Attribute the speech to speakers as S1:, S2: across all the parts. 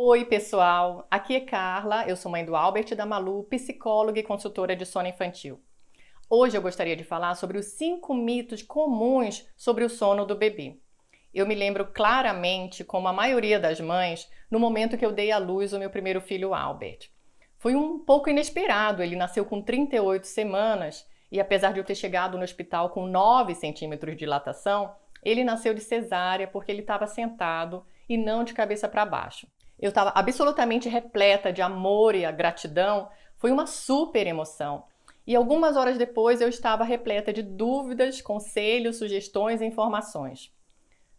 S1: Oi, pessoal! Aqui é Carla, eu sou mãe do Albert e da Malu, psicóloga e consultora de sono infantil. Hoje eu gostaria de falar sobre os 5 mitos comuns sobre o sono do bebê. Eu me lembro claramente, como a maioria das mães, no momento que eu dei à luz o meu primeiro filho, Albert. Foi um pouco inesperado, ele nasceu com 38 semanas e apesar de eu ter chegado no hospital com 9 centímetros de dilatação, ele nasceu de cesárea porque ele estava sentado e não de cabeça para baixo. Eu estava absolutamente repleta de amor e a gratidão, foi uma super emoção. E algumas horas depois eu estava repleta de dúvidas, conselhos, sugestões e informações.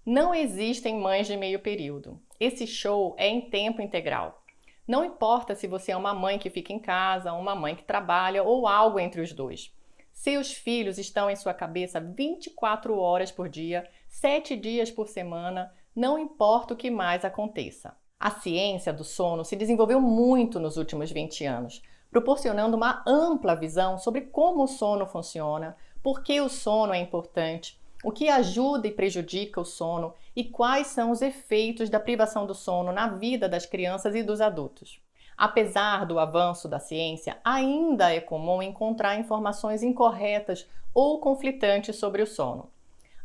S1: Não existem mães de meio período. Esse show é em tempo integral. Não importa se você é uma mãe que fica em casa, uma mãe que trabalha ou algo entre os dois. Seus filhos estão em sua cabeça 24 horas por dia, 7 dias por semana, não importa o que mais aconteça. A ciência do sono se desenvolveu muito nos últimos 20 anos, proporcionando uma ampla visão sobre como o sono funciona, por que o sono é importante, o que ajuda e prejudica o sono e quais são os efeitos da privação do sono na vida das crianças e dos adultos. Apesar do avanço da ciência, ainda é comum encontrar informações incorretas ou conflitantes sobre o sono.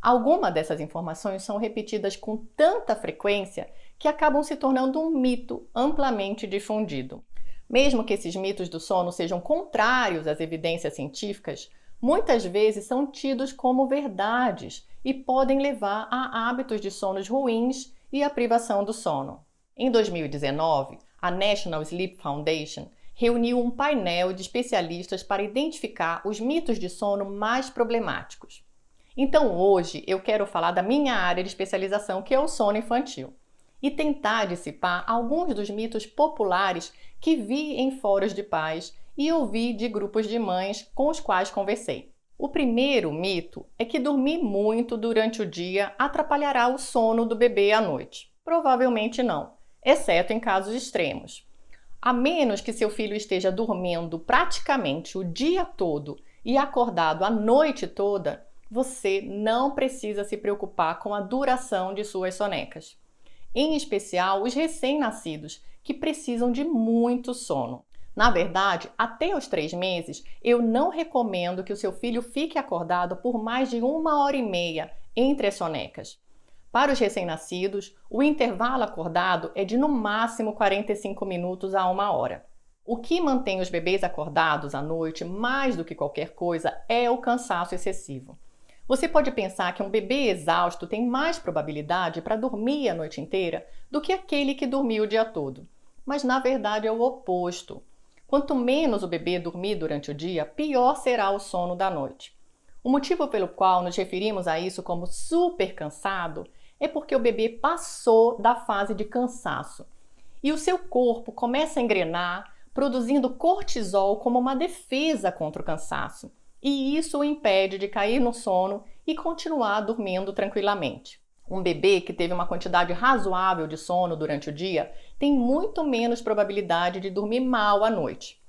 S1: Algumas dessas informações são repetidas com tanta frequência que acabam se tornando um mito amplamente difundido. Mesmo que esses mitos do sono sejam contrários às evidências científicas, muitas vezes são tidos como verdades e podem levar a hábitos de sonos ruins e a privação do sono. Em 2019, a National Sleep Foundation reuniu um painel de especialistas para identificar os mitos de sono mais problemáticos. Então hoje eu quero falar da minha área de especialização, que é o sono infantil, e tentar dissipar alguns dos mitos populares que vi em fóruns de pais e ouvi de grupos de mães com os quais conversei. O primeiro mito é que dormir muito durante o dia atrapalhará o sono do bebê à noite. Provavelmente não, exceto em casos extremos. A menos que seu filho esteja dormindo praticamente o dia todo e acordado a noite toda, você não precisa se preocupar com a duração de suas sonecas. Em especial os recém-nascidos, que precisam de muito sono. Na verdade, até os 3 meses, eu não recomendo que o seu filho fique acordado por mais de 1h30 entre as sonecas. Para os recém-nascidos, o intervalo acordado é de no máximo 45 minutos a 1 hora. O que mantém os bebês acordados à noite mais do que qualquer coisa é o cansaço excessivo. Você pode pensar que um bebê exausto tem mais probabilidade para dormir a noite inteira do que aquele que dormiu o dia todo. Mas na verdade é o oposto. Quanto menos o bebê dormir durante o dia, pior será o sono da noite. O motivo pelo qual nos referimos a isso como super cansado é porque o bebê passou da fase de cansaço e o seu corpo começa a engrenar, produzindo cortisol como uma defesa contra o cansaço. E isso o impede de cair no sono e continuar dormindo tranquilamente. Um bebê que teve uma quantidade razoável de sono durante o dia tem muito menos probabilidade de dormir mal à noite.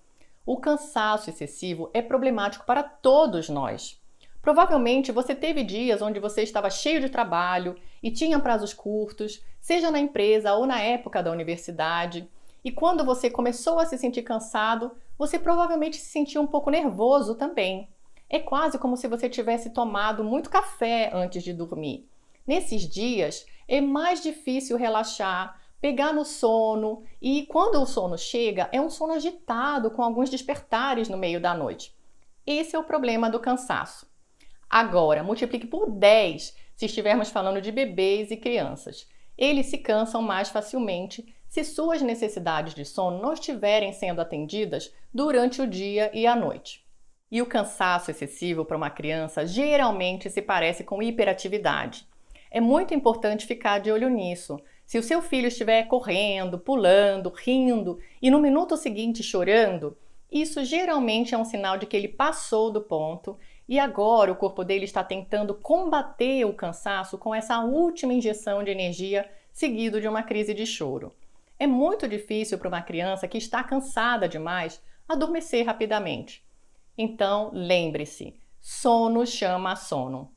S1: O cansaço excessivo é problemático para todos nós. Provavelmente você teve dias onde você estava cheio de trabalho e tinha prazos curtos, seja na empresa ou na época da universidade. E quando você começou a se sentir cansado, você provavelmente se sentiu um pouco nervoso também. É quase como se você tivesse tomado muito café antes de dormir. Nesses dias, é mais difícil relaxar, pegar no sono e quando o sono chega, é um sono agitado com alguns despertares no meio da noite. Esse é o problema do cansaço. Agora, multiplique por 10 se estivermos falando de bebês e crianças. Eles se cansam mais facilmente se suas necessidades de sono não estiverem sendo atendidas durante o dia e a noite. E o cansaço excessivo para uma criança geralmente se parece com hiperatividade. É muito importante ficar de olho nisso. Se o seu filho estiver correndo, pulando, rindo e no minuto seguinte chorando, isso geralmente é um sinal de que ele passou do ponto e agora o corpo dele está tentando combater o cansaço com essa última injeção de energia seguido de uma crise de choro. É muito difícil para uma criança que está cansada demais adormecer rapidamente. Então, lembre-se, sono chama sono.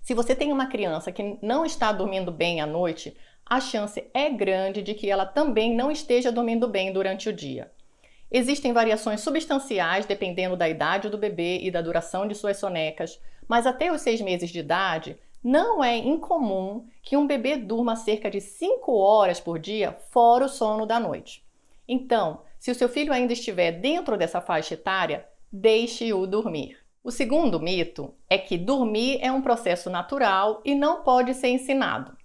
S1: Se você tem uma criança que não está dormindo bem à noite, a chance é grande de que ela também não esteja dormindo bem durante o dia. Existem variações substanciais dependendo da idade do bebê e da duração de suas sonecas, mas até os 6 meses de idade, não é incomum que um bebê durma cerca de 5 horas por dia fora o sono da noite. Então, se o seu filho ainda estiver dentro dessa faixa etária, deixe-o dormir. O segundo mito é que dormir é um processo natural e não pode ser ensinado.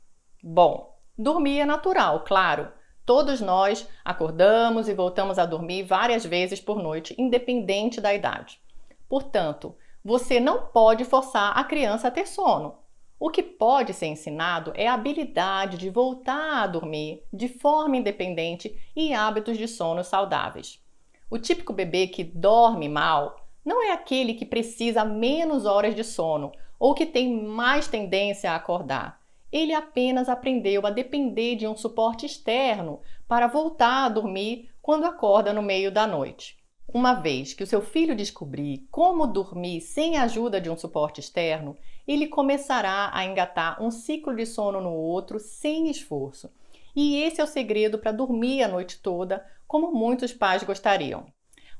S1: Bom, dormir é natural, claro. Todos nós acordamos e voltamos a dormir várias vezes por noite, independente da idade. Portanto, você não pode forçar a criança a ter sono. O que pode ser ensinado é a habilidade de voltar a dormir de forma independente e hábitos de sono saudáveis. O típico bebê que dorme mal não é aquele que precisa menos horas de sono ou que tem mais tendência a acordar. Ele apenas aprendeu a depender de um suporte externo para voltar a dormir quando acorda no meio da noite. Uma vez que o seu filho descobrir como dormir sem a ajuda de um suporte externo, ele começará a engatar um ciclo de sono no outro sem esforço. E esse é o segredo para dormir a noite toda, como muitos pais gostariam.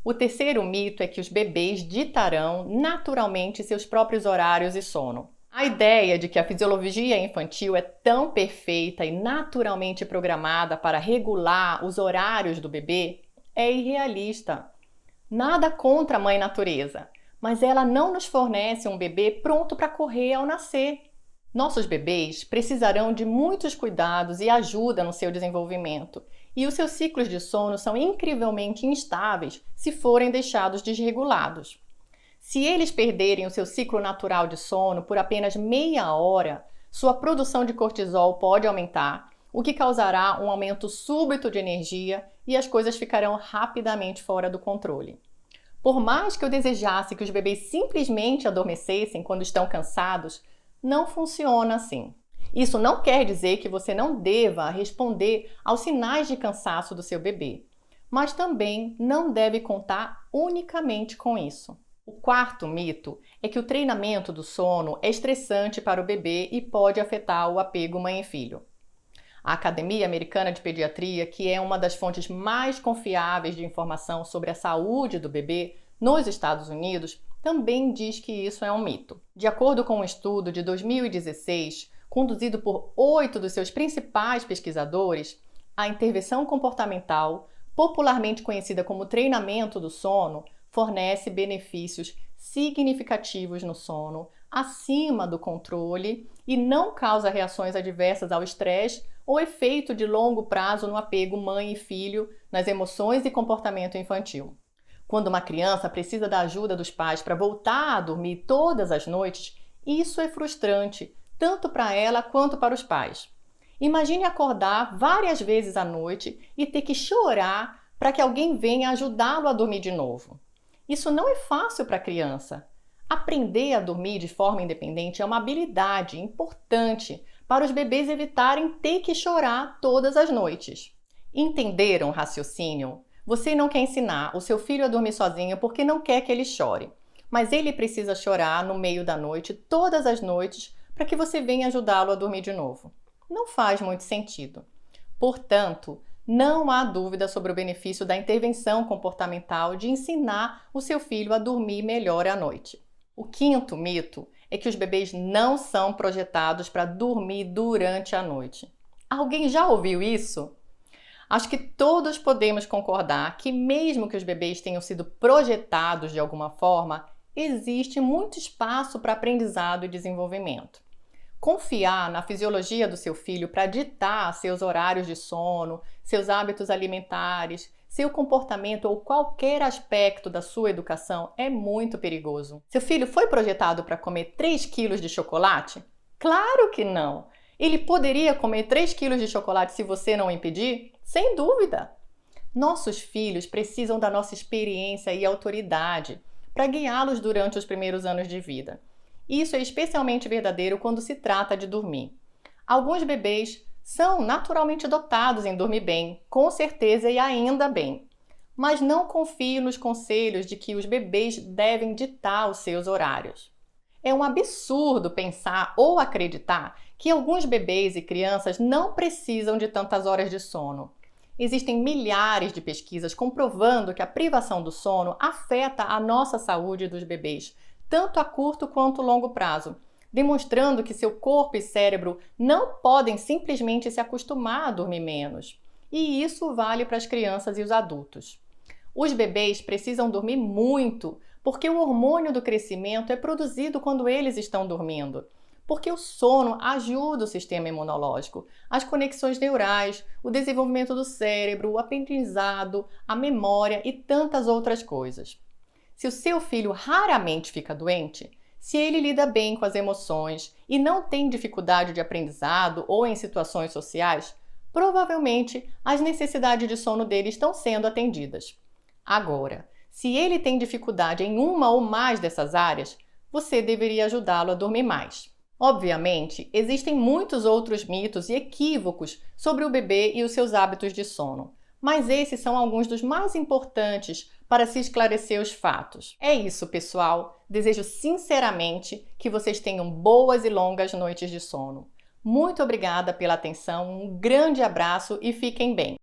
S1: O terceiro mito é que os bebês ditarão naturalmente seus próprios horários e sono. A ideia de que a fisiologia infantil é tão perfeita e naturalmente programada para regular os horários do bebê é irrealista. Nada contra a mãe natureza, mas ela não nos fornece um bebê pronto para correr ao nascer. Nossos bebês precisarão de muitos cuidados e ajuda no seu desenvolvimento, e os seus ciclos de sono são incrivelmente instáveis se forem deixados desregulados. Se eles perderem o seu ciclo natural de sono por apenas meia hora, sua produção de cortisol pode aumentar, o que causará um aumento súbito de energia e as coisas ficarão rapidamente fora do controle. Por mais que eu desejasse que os bebês simplesmente adormecessem quando estão cansados, não funciona assim. Isso não quer dizer que você não deva responder aos sinais de cansaço do seu bebê, mas também não deve contar unicamente com isso. O quarto mito é que o treinamento do sono é estressante para o bebê e pode afetar o apego mãe e filho. A Academia Americana de Pediatria, que é uma das fontes mais confiáveis de informação sobre a saúde do bebê nos Estados Unidos, também diz que isso é um mito. De acordo com um estudo de 2016, conduzido por 8 dos seus principais pesquisadores, a intervenção comportamental, popularmente conhecida como treinamento do sono, fornece benefícios significativos no sono, acima do controle e não causa reações adversas ao estresse ou efeito de longo prazo no apego mãe e filho, nas emoções e comportamento infantil. Quando uma criança precisa da ajuda dos pais para voltar a dormir todas as noites, isso é frustrante, tanto para ela quanto para os pais. Imagine acordar várias vezes à noite e ter que chorar para que alguém venha ajudá-lo a dormir de novo. Isso não é fácil para a criança. Aprender a dormir de forma independente é uma habilidade importante para os bebês evitarem ter que chorar todas as noites. Entenderam o raciocínio? Você não quer ensinar o seu filho a dormir sozinho porque não quer que ele chore, mas ele precisa chorar no meio da noite todas as noites para que você venha ajudá-lo a dormir de novo. Não faz muito sentido. Portanto, não há dúvida sobre o benefício da intervenção comportamental de ensinar o seu filho a dormir melhor à noite. O quinto mito é que os bebês não são projetados para dormir durante a noite. Alguém já ouviu isso? Acho que todos podemos concordar que, mesmo que os bebês tenham sido projetados de alguma forma, existe muito espaço para aprendizado e desenvolvimento. Confiar na fisiologia do seu filho para ditar seus horários de sono, seus hábitos alimentares, seu comportamento ou qualquer aspecto da sua educação é muito perigoso. Seu filho foi projetado para comer 3 quilos de chocolate? Claro que não! Ele poderia comer 3 quilos de chocolate se você não o impedir? Sem dúvida! Nossos filhos precisam da nossa experiência e autoridade para guiá-los durante os primeiros anos de vida. Isso é especialmente verdadeiro quando se trata de dormir. Alguns bebês são naturalmente dotados em dormir bem, com certeza e ainda bem. Mas não confie nos conselhos de que os bebês devem ditar os seus horários. É um absurdo pensar ou acreditar que alguns bebês e crianças não precisam de tantas horas de sono. Existem milhares de pesquisas comprovando que a privação do sono afeta a nossa saúde dos bebês, tanto a curto quanto longo prazo, demonstrando que seu corpo e cérebro não podem simplesmente se acostumar a dormir menos. E isso vale para as crianças e os adultos. Os bebês precisam dormir muito, porque o hormônio do crescimento é produzido quando eles estão dormindo. Porque o sono ajuda o sistema imunológico, as conexões neurais, o desenvolvimento do cérebro, o aprendizado, a memória e tantas outras coisas. Se o seu filho raramente fica doente, se ele lida bem com as emoções e não tem dificuldade de aprendizado ou em situações sociais, provavelmente as necessidades de sono dele estão sendo atendidas. Agora, se ele tem dificuldade em uma ou mais dessas áreas, você deveria ajudá-lo a dormir mais. Obviamente, existem muitos outros mitos e equívocos sobre o bebê e os seus hábitos de sono, mas esses são alguns dos mais importantes para se esclarecer os fatos. É isso, pessoal. Desejo sinceramente que vocês tenham boas e longas noites de sono. Muito obrigada pela atenção, um grande abraço e fiquem bem!